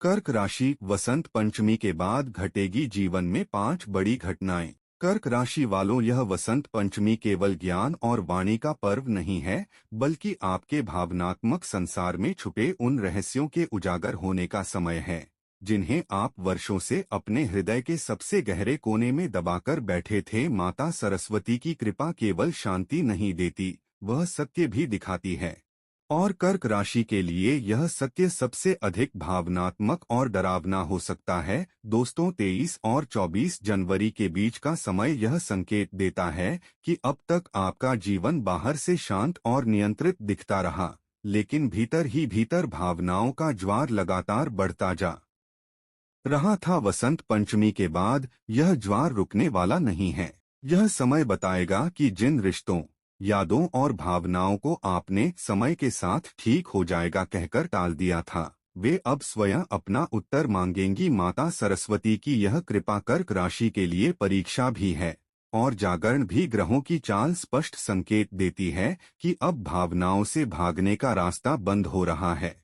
कर्क राशि वसंत पंचमी के बाद घटेगी जीवन में 5 बड़ी घटनाएं। कर्क राशि वालों, यह वसंत पंचमी केवल ज्ञान और वाणी का पर्व नहीं है, बल्कि आपके भावनात्मक संसार में छुपे उन रहस्यों के उजागर होने का समय है जिन्हें आप वर्षों से अपने हृदय के सबसे गहरे कोने में दबाकर बैठे थे। माता सरस्वती की कृपा केवल शांति नहीं देती, वह सत्य भी दिखाती है। और कर्क राशि के लिए यह सत्य सबसे अधिक भावनात्मक और डरावना हो सकता है। दोस्तों, 23 और 24 जनवरी के बीच का समय यह संकेत देता है कि अब तक आपका जीवन बाहर से शांत और नियंत्रित दिखता रहा, लेकिन भीतर ही भीतर भावनाओं का ज्वार लगातार बढ़ता जा रहा था। वसंत पंचमी के बाद यह ज्वार रुकने वाला नहीं है। यह समय बताएगा कि जिन रिश्तों, यादों और भावनाओं को आपने समय के साथ ठीक हो जाएगा कहकर टाल दिया था, वे अब स्वयं अपना उत्तर मांगेंगी। माता सरस्वती की यह कृपा कर्क राशि के लिए परीक्षा भी है और जागरण भी। ग्रहों की चाल स्पष्ट संकेत देती है कि अब भावनाओं से भागने का रास्ता बंद हो रहा है।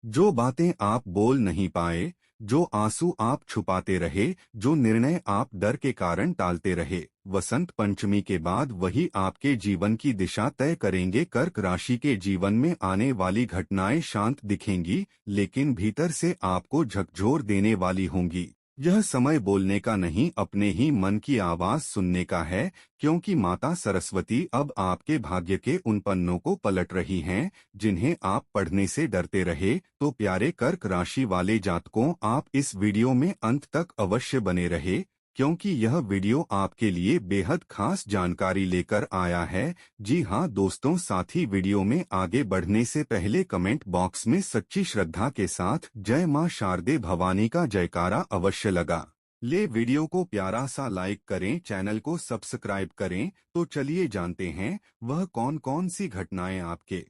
जो बातें आप बोल नहीं पाए, जो आंसू आप छुपाते रहे, जो निर्णय आप डर के कारण टालते रहे, वसंत पंचमी के बाद वही आपके जीवन की दिशा तय करेंगे। कर्क राशि के जीवन में आने वाली घटनाएं शांत दिखेंगी, लेकिन भीतर से आपको झकझोर देने वाली होंगी। यह समय बोलने का नहीं, अपने ही मन की आवाज सुनने का है, क्योंकि माता सरस्वती अब आपके भाग्य के उन पन्नों को पलट रही हैं जिन्हें आप पढ़ने से डरते रहे। तो प्यारे कर्क राशि वाले जातकों, आप इस वीडियो में अंत तक अवश्य बने रहे, क्योंकि यह वीडियो आपके लिए बेहद खास जानकारी लेकर आया है। जी हाँ दोस्तों, साथ ही वीडियो में आगे बढ़ने से पहले कमेंट बॉक्स में सच्ची श्रद्धा के साथ जय मां शारदे भवानी का जयकारा अवश्य लगा ले। वीडियो को प्यारा सा लाइक करें, चैनल को सब्सक्राइब करें। तो चलिए जानते हैं वह कौन कौन सी घटनाएं आपके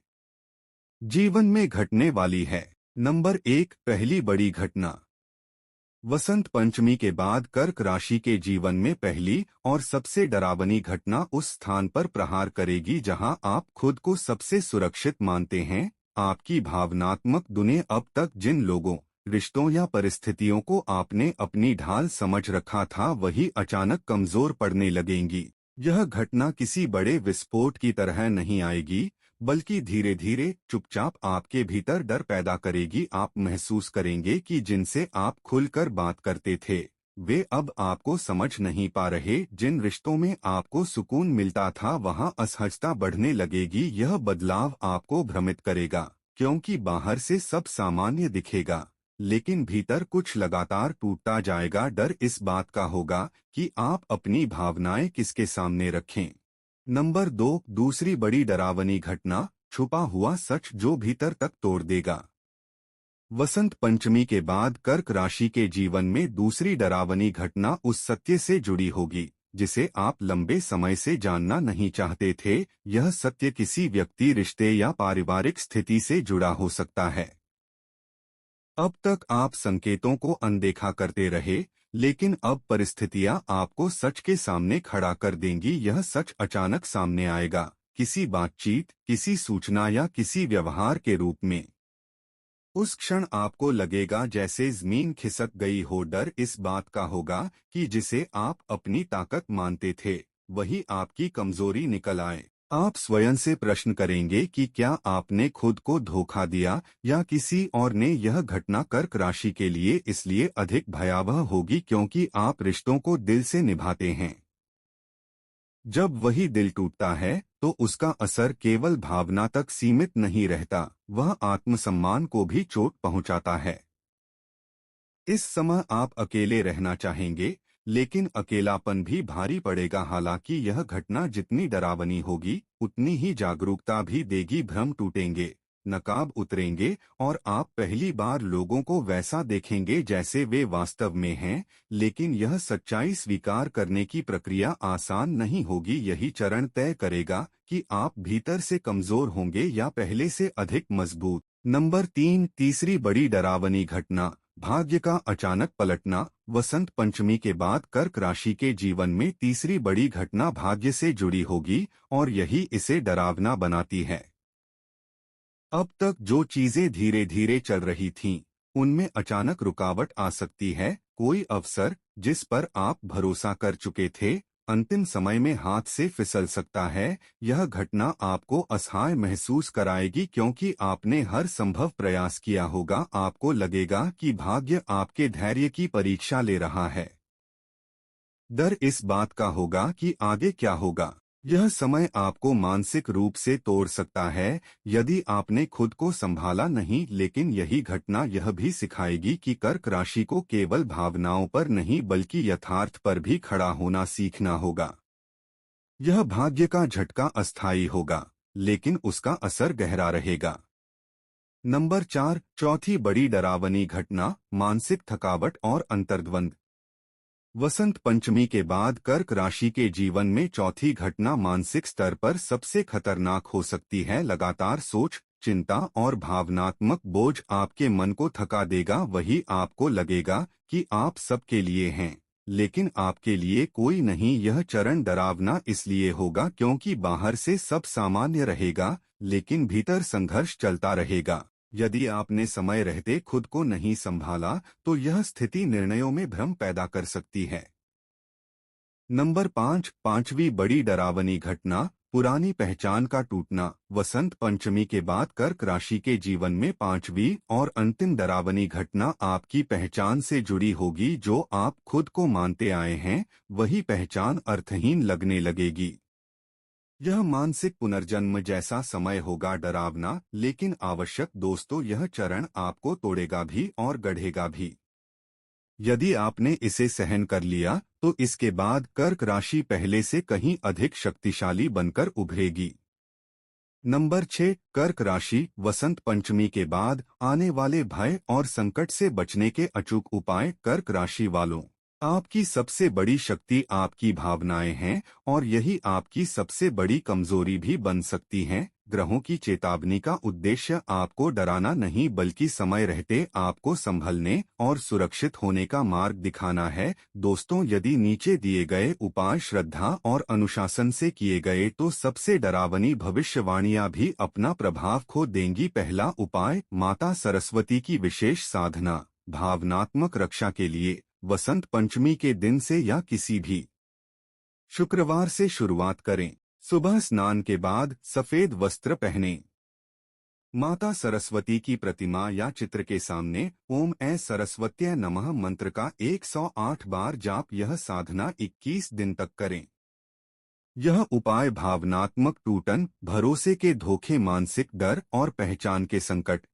जीवन में घटने वाली है। नंबर 1, पहली बड़ी घटना। वसंत पंचमी के बाद कर्क राशि के जीवन में पहली और सबसे डरावनी घटना उस स्थान पर प्रहार करेगी जहां आप खुद को सबसे सुरक्षित मानते हैं। आपकी भावनात्मक दुनिया, अब तक जिन लोगों, रिश्तों या परिस्थितियों को आपने अपनी ढाल समझ रखा था, वही अचानक कमजोर पड़ने लगेंगी। यह घटना किसी बड़े विस्फोट की तरह नहीं आएगी, बल्कि धीरे धीरे चुपचाप आपके भीतर डर पैदा करेगी। आप महसूस करेंगे कि जिनसे आप खुलकर बात करते थे, वे अब आपको समझ नहीं पा रहे। जिन रिश्तों में आपको सुकून मिलता था, वहां असहजता बढ़ने लगेगी। यह बदलाव आपको भ्रमित करेगा, क्योंकि बाहर से सब सामान्य दिखेगा, लेकिन भीतर कुछ लगातार टूटता जाएगा। डर इस बात का होगा कि आप अपनी भावनाएं किसके सामने रखें। नंबर 2, दूसरी बड़ी डरावनी घटना, छुपा हुआ सच जो भीतर तक तोड़ देगा। वसंत पंचमी के बाद कर्क राशि के जीवन में दूसरी डरावनी घटना उस सत्य से जुड़ी होगी जिसे आप लंबे समय से जानना नहीं चाहते थे। यह सत्य किसी व्यक्ति, रिश्ते या पारिवारिक स्थिति से जुड़ा हो सकता है। अब तक आप संकेतों को अनदेखा करते रहे, लेकिन अब परिस्थितियां आपको सच के सामने खड़ा कर देंगी। यह सच अचानक सामने आएगा, किसी बातचीत, किसी सूचना या किसी व्यवहार के रूप में। उस क्षण आपको लगेगा जैसे जमीन खिसक गई हो। डर इस बात का होगा कि जिसे आप अपनी ताकत मानते थे, वही आपकी कमजोरी निकल आए। आप स्वयं से प्रश्न करेंगे कि क्या आपने खुद को धोखा दिया या किसी और ने। यह घटना कर्क राशि के लिए इसलिए अधिक भयावह होगी क्योंकि आप रिश्तों को दिल से निभाते हैं। जब वही दिल टूटता है, तो उसका असर केवल भावना तक सीमित नहीं रहता, वह आत्मसम्मान को भी चोट पहुंचाता है। इस समय आप अकेले रहना चाहेंगे, लेकिन अकेलापन भी भारी पड़ेगा। हालांकि यह घटना जितनी डरावनी होगी, उतनी ही जागरूकता भी देगी। भ्रम टूटेंगे, नकाब उतरेंगे और आप पहली बार लोगों को वैसा देखेंगे जैसे वे वास्तव में हैं। लेकिन यह सच्चाई स्वीकार करने की प्रक्रिया आसान नहीं होगी। यही चरण तय करेगा कि आप भीतर से कमजोर होंगे या पहले से अधिक मजबूत। नंबर 3, तीसरी बड़ी डरावनी घटना, भाग्य का अचानक पलटना। वसंत पंचमी के बाद कर्क राशि के जीवन में तीसरी बड़ी घटना भाग्य से जुड़ी होगी और यही इसे डरावना बनाती है। अब तक जो चीजें धीरे धीरे चल रही थीं, उनमें अचानक रुकावट आ सकती है। कोई अवसर जिस पर आप भरोसा कर चुके थे, अंतिम समय में हाथ से फिसल सकता है। यह घटना आपको असहाय महसूस कराएगी क्योंकि आपने हर संभव प्रयास किया होगा। आपको लगेगा कि भाग्य आपके धैर्य की परीक्षा ले रहा है। डर इस बात का होगा कि आगे क्या होगा। यह समय आपको मानसिक रूप से तोड़ सकता है यदि आपने खुद को संभाला नहीं। लेकिन यही घटना यह भी सिखाएगी कि कर्क राशि को केवल भावनाओं पर नहीं बल्कि यथार्थ पर भी खड़ा होना सीखना होगा। यह भाग्य का झटका अस्थायी होगा, लेकिन उसका असर गहरा रहेगा। नंबर 4, चौथी बड़ी डरावनी घटना, मानसिक थकावट और अंतर्द्वंद। वसंत पंचमी के बाद कर्क राशि के जीवन में चौथी घटना मानसिक स्तर पर सबसे खतरनाक हो सकती है। लगातार सोच, चिंता और भावनात्मक बोझ आपके मन को थका देगा। वही आपको लगेगा कि आप सबके लिए हैं, लेकिन आपके लिए कोई नहीं। यह चरण डरावना इसलिए होगा क्योंकि बाहर से सब सामान्य रहेगा, लेकिन भीतर संघर्ष चलता रहेगा। यदि आपने समय रहते खुद को नहीं संभाला, तो यह स्थिति निर्णयों में भ्रम पैदा कर सकती है। नंबर 5, पांचवी बड़ी डरावनी घटना, पुरानी पहचान का टूटना। वसंत पंचमी के बाद कर्क राशि के जीवन में पांचवी और अंतिम डरावनी घटना आपकी पहचान से जुड़ी होगी। जो आप खुद को मानते आए हैं, वही पहचान अर्थहीन लगने लगेगी। यह मानसिक पुनर्जन्म जैसा समय होगा, डरावना लेकिन आवश्यक। दोस्तों, यह चरण आपको तोड़ेगा भी और गढ़ेगा भी। यदि आपने इसे सहन कर लिया, तो इसके बाद कर्क राशि पहले से कहीं अधिक शक्तिशाली बनकर उभरेगी। नंबर 6, कर्क राशि, वसंत पंचमी के बाद आने वाले भय और संकट से बचने के अचूक उपाय। कर्क राशि वालों, आपकी सबसे बड़ी शक्ति आपकी भावनाएं हैं और यही आपकी सबसे बड़ी कमजोरी भी बन सकती हैं। ग्रहों की चेतावनी का उद्देश्य आपको डराना नहीं बल्कि समय रहते आपको संभलने और सुरक्षित होने का मार्ग दिखाना है। दोस्तों, यदि नीचे दिए गए उपाय श्रद्धा और अनुशासन से किए गए तो सबसे डरावनी भविष्यवाणियां भी अपना प्रभाव खो देंगी। पहला उपाय, माता सरस्वती की विशेष साधना। भावनात्मक रक्षा के लिए वसंत पंचमी के दिन से या किसी भी शुक्रवार से शुरुआत करें। सुबह स्नान के बाद सफेद वस्त्र पहनें। माता सरस्वती की प्रतिमा या चित्र के सामने ओम ऐ सरस्वत्यै नमः मंत्र का 108 बार जाप। यह साधना 21 दिन तक करें। यह उपाय भावनात्मक टूटन, भरोसे के धोखे, मानसिक डर और पहचान के संकट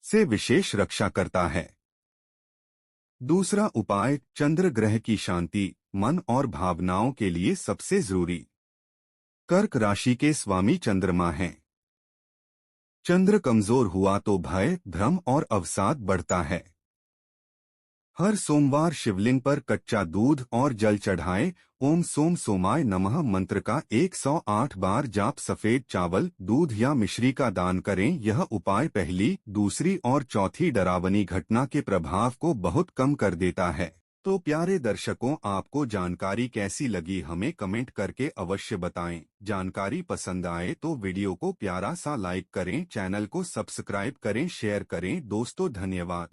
से विशेष रक्षा करता है। दूसरा उपाय, चंद्र ग्रह की शांति। मन और भावनाओं के लिए सबसे जरूरी। कर्क राशि के स्वामी चंद्रमा हैं। चंद्र कमजोर हुआ तो भय, भ्रम और अवसाद बढ़ता है। हर सोमवार शिवलिंग पर कच्चा दूध और जल चढ़ाएं। ओम सोम सोमाय नमः मंत्र का 108 बार जाप। सफेद चावल, दूध या मिश्री का दान करें। यह उपाय पहली, दूसरी और चौथी डरावनी घटना के प्रभाव को बहुत कम कर देता है। तो प्यारे दर्शकों, आपको जानकारी कैसी लगी हमें कमेंट करके अवश्य बताएं। जानकारी पसंद आए तो वीडियो को प्यारा सा लाइक करें, चैनल को सब्सक्राइब करें, शेयर करें। दोस्तों, धन्यवाद।